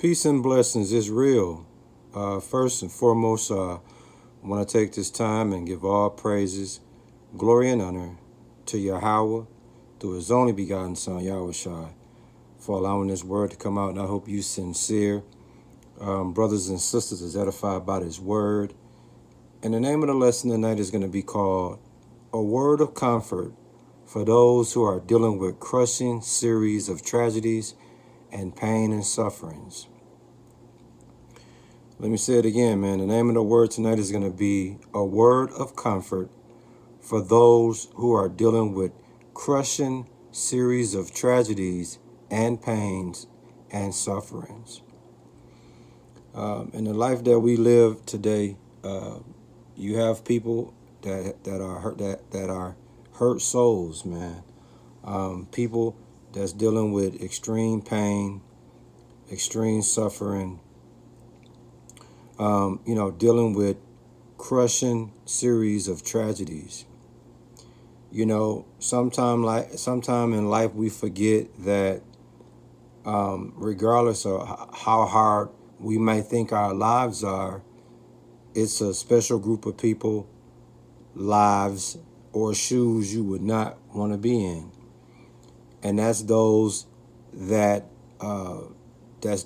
Peace and blessings is real. First and foremost, I want to take this time and give all praises, glory, and honor to Yahweh through His only begotten Son, Yahushua, for allowing this word to come out. And I hope you sincere brothers and sisters is edified by this word. And the name of the lesson tonight is going to be called A Word of Comfort for those who are dealing with crushing series of tragedies and pain and sufferings. Let me say it again, man. The name of the word tonight is going to be a word of comfort for those who are dealing with crushing series of tragedies and pains and sufferings. In the life that we live today, you have people that are hurt souls, man. People that's dealing with extreme pain, extreme suffering, dealing with crushing series of tragedies. Sometime in life we forget that regardless of how hard we might think our lives are, it's a special group of people, lives or shoes you would not want to be in. And that's those that's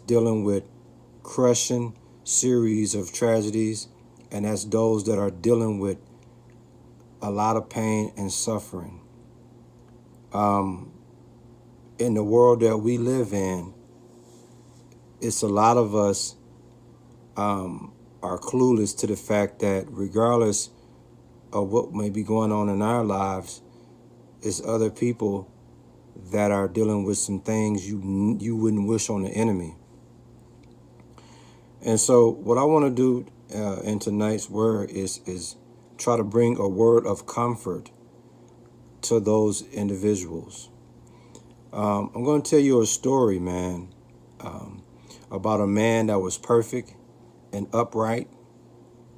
dealing with crushing series of tragedies, and that's those that are dealing with a lot of pain and suffering. In the world that we live in, it's a lot of us are clueless to the fact that regardless of what may be going on in our lives, it's other people that are dealing with some things you wouldn't wish on the enemy. And so what I want to do in tonight's word is try to bring a word of comfort to those individuals. I'm going to tell you a story, man, about a man that was perfect and upright.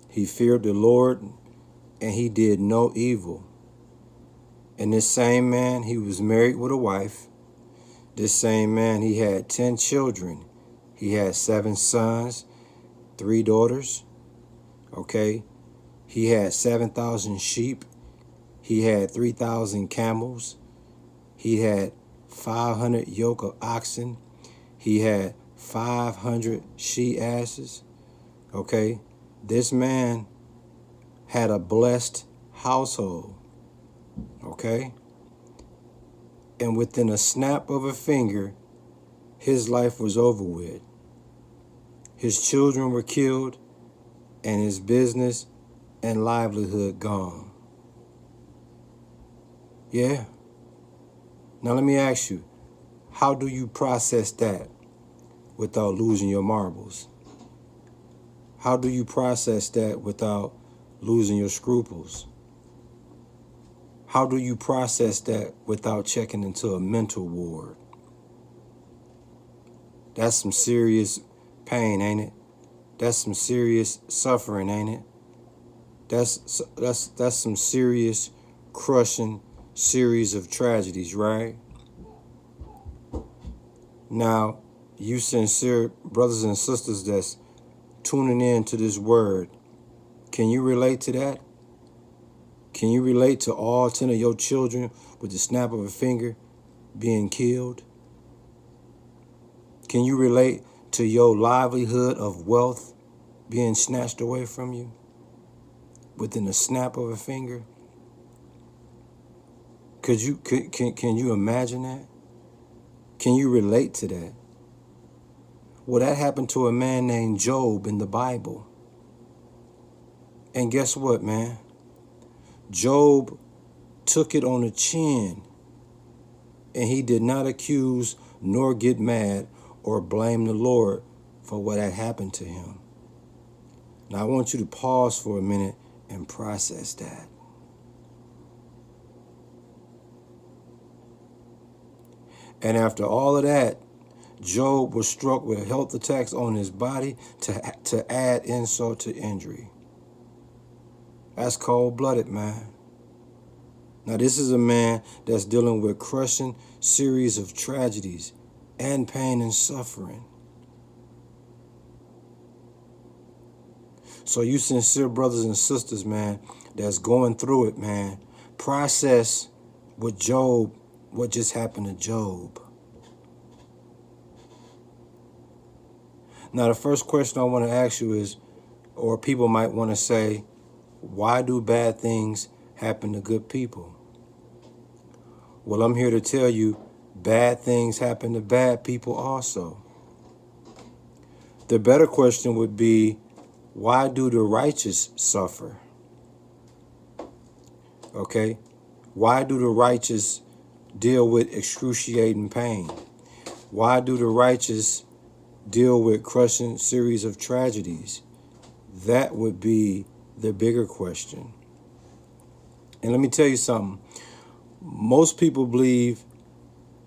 He feared the Lord and he did no evil. And this same man, he was married with a wife. This same man, he had 10 children. He had 7 sons, 3 daughters. Okay. He had 7,000 sheep. He had 3,000 camels. He had 500 yoke of oxen. He had 500 she-asses. Okay. This man had a blessed household. Okay. And within a snap of a finger, his life was over with. His children were killed and his business and livelihood gone. Yeah. Now let me ask you, how do you process that without losing your marbles? How do you process that without losing your scruples? How do you process that without checking into a mental ward? That's some serious pain, ain't it? That's some serious suffering, ain't it? That's some serious crushing series of tragedies, right? Now, you sincere brothers and sisters that's tuning in to this word, can you relate to that? Can you relate to all 10 of your children with the snap of a finger being killed? Can you relate to your livelihood of wealth being snatched away from you within a snap of a finger? Can you imagine that? Can you relate to that? Well, that happened to a man named Job in the Bible. And guess what, man? Job took it on the chin, and he did not accuse nor get mad or blame the Lord for what had happened to him. Now, I want you to pause for a minute and process that. And after all of that, Job was struck with health attacks on his body to add insult to injury. That's cold-blooded, man. Now, this is a man that's dealing with crushing series of tragedies and pain and suffering. So you sincere brothers and sisters, man, that's going through it, man, process with Job, what just happened to Job. Now, the first question I want to ask you is, or people might want to say, why do bad things happen to good people? Well, I'm here to tell you, bad things happen to bad people also. The better question would be, why do the righteous suffer? Okay? Why do the righteous deal with excruciating pain? Why do the righteous deal with crushing series of tragedies? That would be the bigger question. And let me tell you something. Most people believe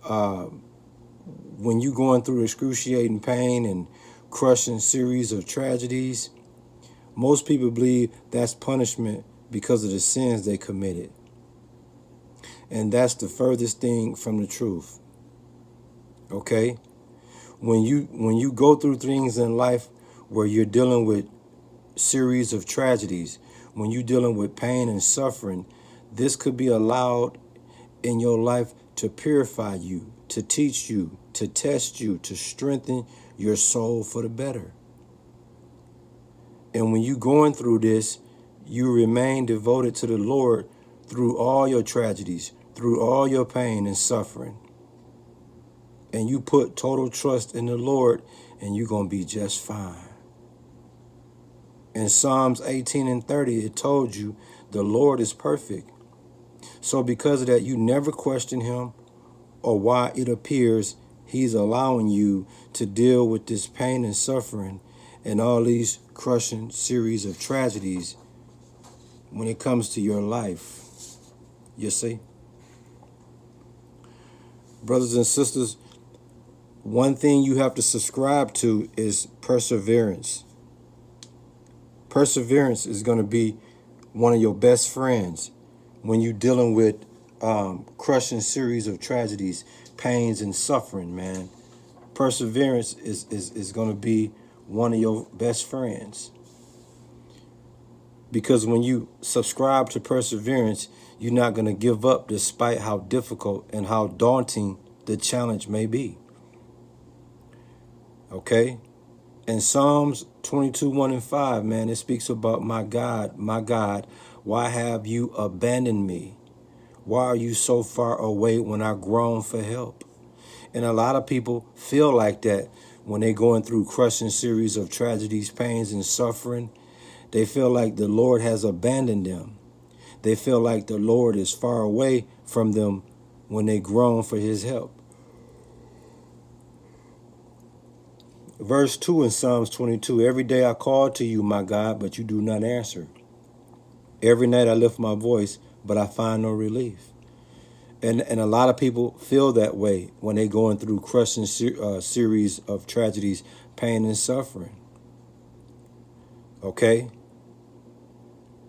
when you're going through excruciating pain and crushing series of tragedies, most people believe that's punishment because of the sins they committed. And that's the furthest thing from the truth. Okay? When you go through things in life where you're dealing with series of tragedies, when you're dealing with pain and suffering, this could be allowed in your life to purify you, to teach you, to test you, to strengthen your soul for the better. And when you're going through this, you remain devoted to the Lord through all your tragedies, through all your pain and suffering. And you put total trust in the Lord, and you're going to be just fine. In Psalms 18:30, it told you the Lord is perfect. So because of that, you never question him or why it appears he's allowing you to deal with this pain and suffering and all these crushing series of tragedies when it comes to your life. You see? Brothers and sisters, one thing you have to subscribe to is perseverance. Perseverance is going to be one of your best friends when you're dealing with crushing series of tragedies, pains, and suffering, man. Perseverance is going to be one of your best friends. Because when you subscribe to perseverance, you're not going to give up despite how difficult and how daunting the challenge may be. Okay? In Psalms 22:1-5, man, it speaks about my God, why have you abandoned me? Why are you so far away when I groan for help? And a lot of people feel like that when they're going through crushing series of tragedies, pains, and suffering. They feel like the Lord has abandoned them. They feel like the Lord is far away from them when they groan for his help. Verse 2 in Psalms 22, every day I call to you, my God, but you do not answer. Every night I lift my voice, but I find no relief. And a lot of people feel that way when they're going through crushing series of tragedies, pain, and suffering. Okay?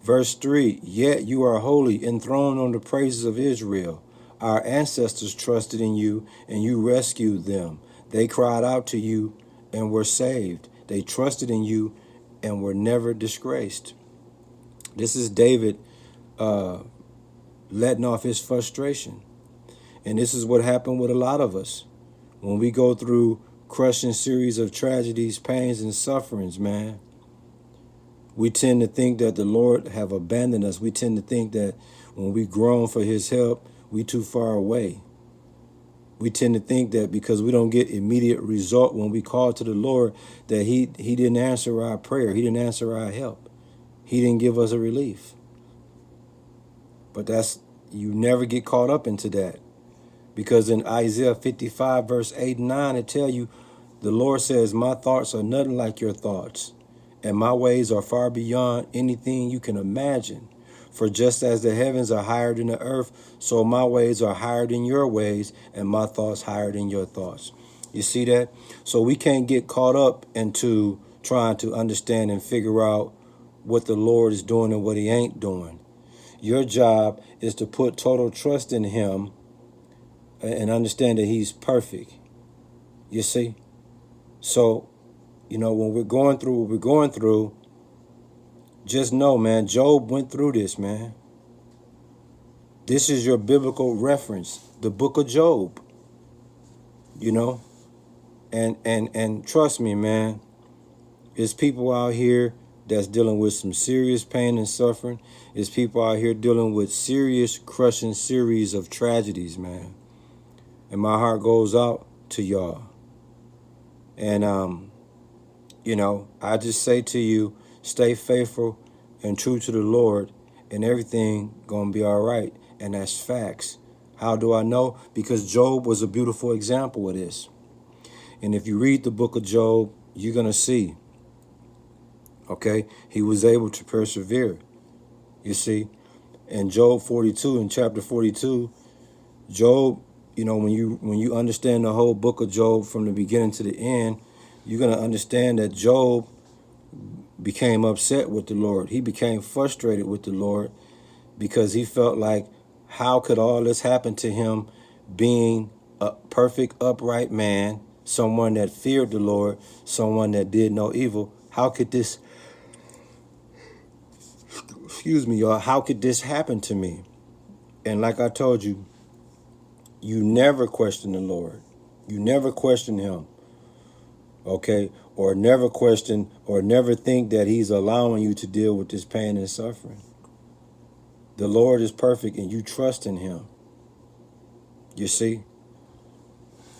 Verse 3, yet you are holy, enthroned on the praises of Israel. Our ancestors trusted in you, and you rescued them. They cried out to you and were saved. They trusted in you and were never disgraced. This is David letting off his frustration. And this is what happened with a lot of us. When we go through crushing series of tragedies, pains, and sufferings, man, we tend to think that the Lord have abandoned us. We tend to think that when we groan for his help, we too far away. We tend to think that because we don't get immediate result when we call to the Lord, that he didn't answer our prayer. He didn't answer our help. He didn't give us a relief. But you never get caught up into that. Because in Isaiah 55, verse 8 and 9, it tells you, the Lord says, my thoughts are nothing like your thoughts, and my ways are far beyond anything you can imagine. For just as the heavens are higher than the earth, so my ways are higher than your ways, and my thoughts higher than your thoughts. You see that? So we can't get caught up into trying to understand and figure out what the Lord is doing and what he ain't doing. Your job is to put total trust in him and understand that he's perfect. You see? So, when we're going through what we're going through, Just know, man, Job went through this, man. This is your biblical reference, the book of Job, you know? And trust me, man, there's people out here that's dealing with some serious pain and suffering. There's people out here dealing with serious, crushing series of tragedies, man. And my heart goes out to y'all. And I just say to you, stay faithful and true to the Lord, and everything gonna be all right. And that's facts. How do I know? Because Job was a beautiful example of this. And if you read the book of Job, you're gonna see, okay, he was able to persevere. You see, in Job 42, in chapter 42, Job, when you understand the whole book of Job from the beginning to the end, you're gonna understand that Job became upset with the Lord. He became frustrated with the Lord because he felt like, how could all this happen to him, being a perfect, upright man, someone that feared the Lord, someone that did no evil? How could this, excuse me, y'all, how could this happen to me? And like I told you, you never question the Lord. You never question him, okay? Or never question or never think that he's allowing you to deal with this pain and suffering. The Lord is perfect and you trust in him. You see?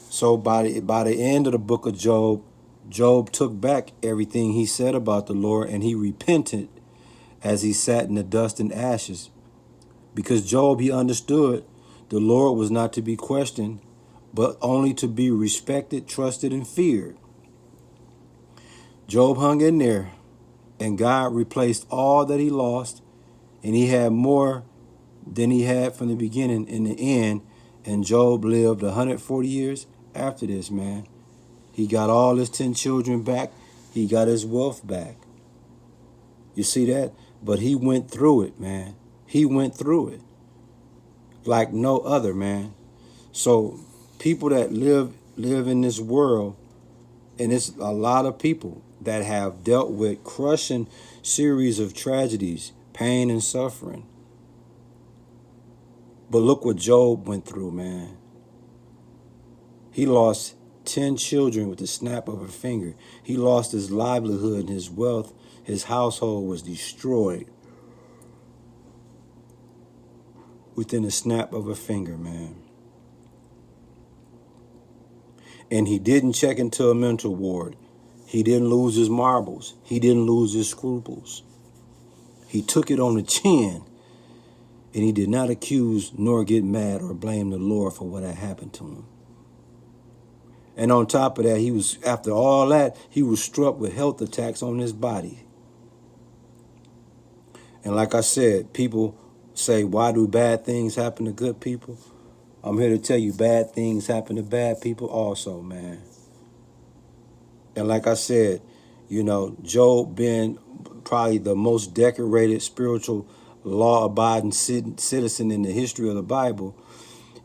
So by the end of the book of Job, Job took back everything he said about the Lord, and he repented as he sat in the dust and ashes. Because Job, he understood the Lord was not to be questioned, but only to be respected, trusted, and feared. Job hung in there, and God replaced all that he lost, and he had more than he had from the beginning in the end. And Job lived 140 years after this, man. He got all his 10 children back. He got his wealth back. You see that? But he went through it, man. He went through it like no other, man. So people that live in this world, and it's a lot of people that have dealt with crushing series of tragedies, pain and suffering. But look what Job went through, man. He lost 10 children with the snap of a finger. He lost his livelihood and his wealth. His household was destroyed within a snap of a finger, man. And he didn't check into a mental ward. He didn't lose his marbles. He didn't lose his scruples. He took it on the chin, and he did not accuse nor get mad or blame the Lord for what had happened to him. And on top of that, after all that, he was struck with health attacks on his body. And like I said, people say, why do bad things happen to good people? I'm here to tell you, bad things happen to bad people also, man. And like I said, Job being probably the most decorated spiritual law-abiding citizen in the history of the Bible,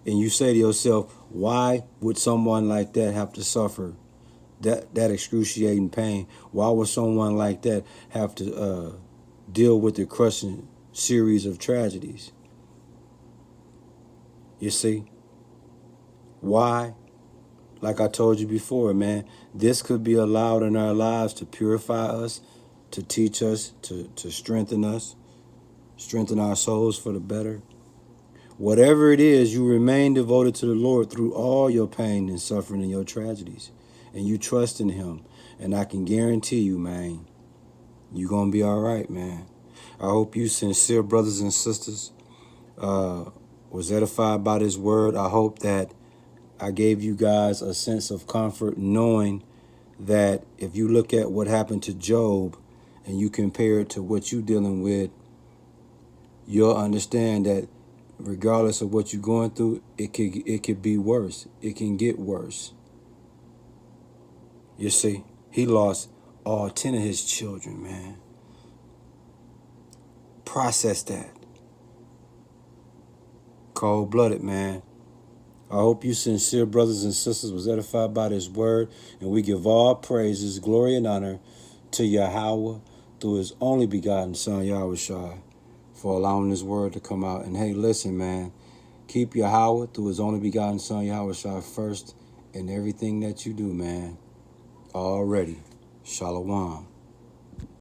and you say to yourself, why would someone like that have to suffer that excruciating pain? Why would someone like that have to deal with the crushing series of tragedies? You see? Why? Like I told you before, man, this could be allowed in our lives to purify us, to teach us, to strengthen us, strengthen our souls for the better. Whatever it is, you remain devoted to the Lord through all your pain and suffering and your tragedies. And you trust in him. And I can guarantee you, man, you're going to be all right, man. I hope you sincere brothers and sisters was edified by this word. I hope that I gave you guys a sense of comfort knowing that if you look at what happened to Job and you compare it to what you're dealing with, you'll understand that regardless of what you're going through, it could be worse. It can get worse. You see, he lost all 10 of his children, man. Process that. Cold-blooded, man. I hope you sincere brothers and sisters was edified by this word, and we give all praises, glory, and honor to Yahweh, through his only begotten son, Yahweh, for allowing this word to come out. And hey, listen, man, keep Yahweh through his only begotten son, Yahweh first in everything that you do, man. Already. Shalom.